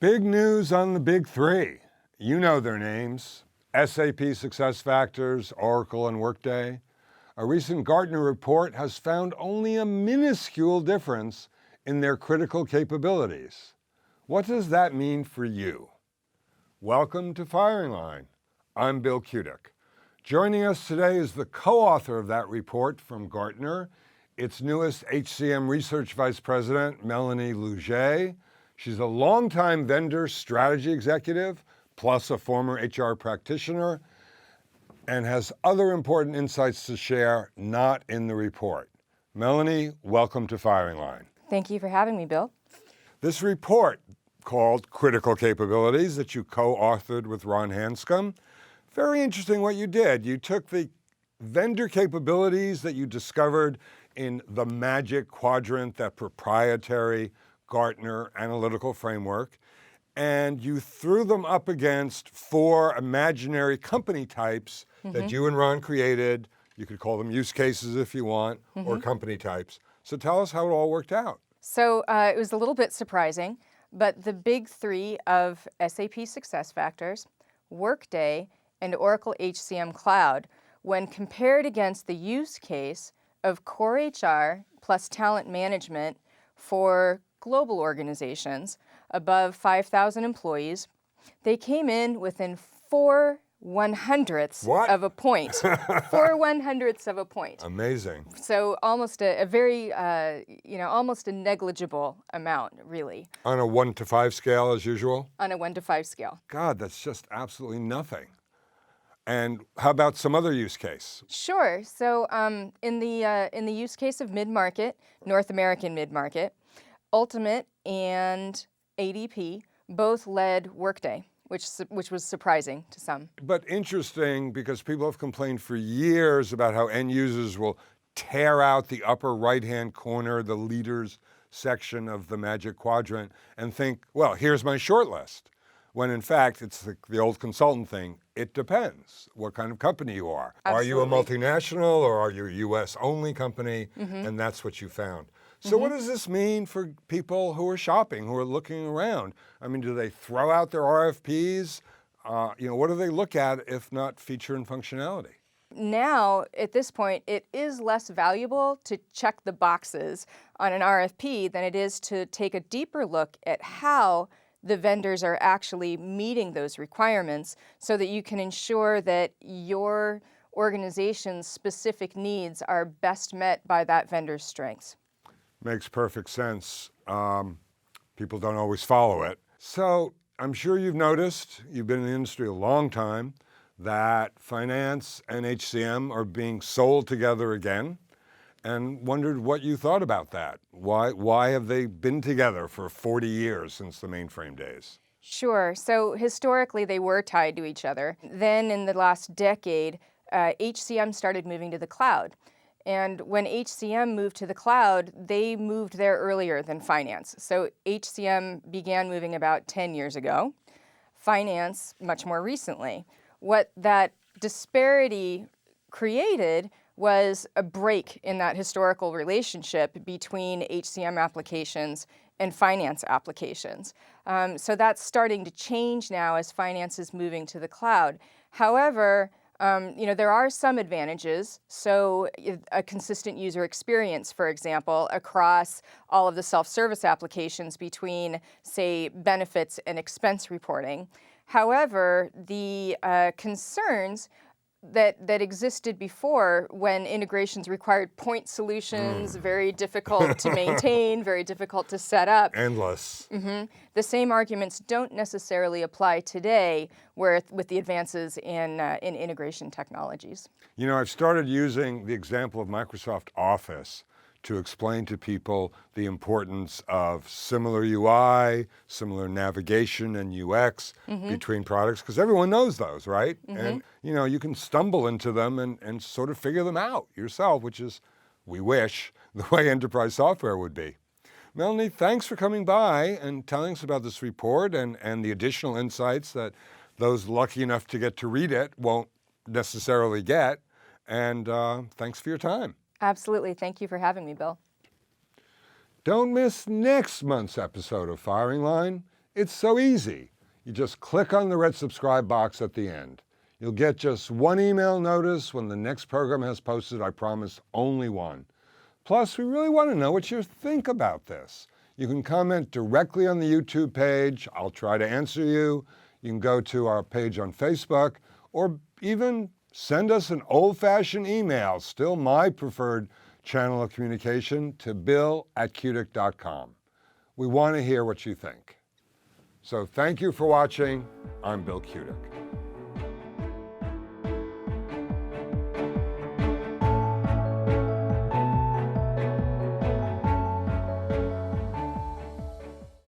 Big news on the big three. You know their names: SAP SuccessFactors, Oracle, and Workday. A recent Gartner report has found only a minuscule difference in their critical capabilities. What does that mean for you? Welcome to Firing Line. I'm Bill Kutik. Joining us today is the co-author of that report from Gartner, its newest HCM Research Vice President, Melanie Lougee. She's a longtime vendor strategy executive, plus a former HR practitioner, and has other important insights to share not in the report. Melanie, welcome to Firing Line. Thank you for having me, Bill. This report, called Critical Capabilities, that you co-authored with Ron Hanscom, very interesting what you did. You took the vendor capabilities that you discovered in the Magic Quadrant, that proprietary Gartner analytical framework, and you threw them up against four imaginary company types that you and Ron created. You could call them use cases if you want, or company types. So tell us how it all worked out. So it was a little bit surprising, but the big three of SAP SuccessFactors, Workday, and Oracle HCM Cloud, when compared against the use case of core HR plus talent management for global organizations above 5,000 employees, they came in within 4/100ths of a point. 4/100ths of a point. Amazing. So almost a very, almost a negligible amount, really. On a 1 to 5 scale, as usual? On a 1 to 5 scale. God, that's just absolutely nothing. And how about some other use case? Sure. So in the use case of mid-market, North American mid-market, Ultimate and ADP both led Workday, which was surprising to some. But interesting, because people have complained for years about how end users will tear out the upper right-hand corner, the leaders section of the Magic Quadrant, and think, well, here's my short list. When in fact, it's the old consultant thing. It depends what kind of company you are. Absolutely. Are you a multinational or are you a US only company? And that's what you found. So what does this mean for people who are shopping, who are looking around? I mean, do they throw out their RFPs? What do they look at if not feature and functionality? Now, at this point, it is less valuable to check the boxes on an RFP than it is to take a deeper look at how the vendors are actually meeting those requirements so that you can ensure that your organization's specific needs are best met by that vendor's strengths. Makes perfect sense. People don't always follow it. So I'm sure you've noticed, you've been in the industry a long time, that finance and HCM are being sold together again, and wondered what you thought about that. Why have they been together for 40 years since the mainframe days? Sure. So historically, they were tied to each other. Then in the last decade, HCM started moving to the cloud. And when HCM moved to the cloud, they moved there earlier than finance. So HCM began moving about 10 years ago, finance much more recently. What that disparity created was a break in that historical relationship between HCM applications and finance applications. So that's starting to change now as finance is moving to the cloud. However, there are some advantages. So a consistent user experience, for example, across all of the self-service applications between, say, benefits and expense reporting. However, the concerns that existed before, when integrations required point solutions, very difficult to maintain, very difficult to set up. Endless. The same arguments don't necessarily apply today with the advances in integration technologies. You know, I've started using the example of Microsoft Office to explain to people the importance of similar UI, similar navigation and UX between products, because everyone knows those, right? And you can stumble into them and sort of figure them out yourself, which is, we wish, the way enterprise software would be. Melanie, thanks for coming by and telling us about this report and the additional insights that those lucky enough to get to read it won't necessarily get. And thanks for your time. Absolutely. Thank you for having me, Bill. Don't miss next month's episode of Firing Line. It's so easy. You just click on the red subscribe box at the end. You'll get just one email notice when the next program has posted, I promise, only one. Plus, we really want to know what you think about this. You can comment directly on the YouTube page. I'll try to answer you. You can go to our page on Facebook, or even send us an old-fashioned email, still my preferred channel of communication, to bill@kutik.com. We want to hear what you think. So thank you for watching. I'm Bill Kutik.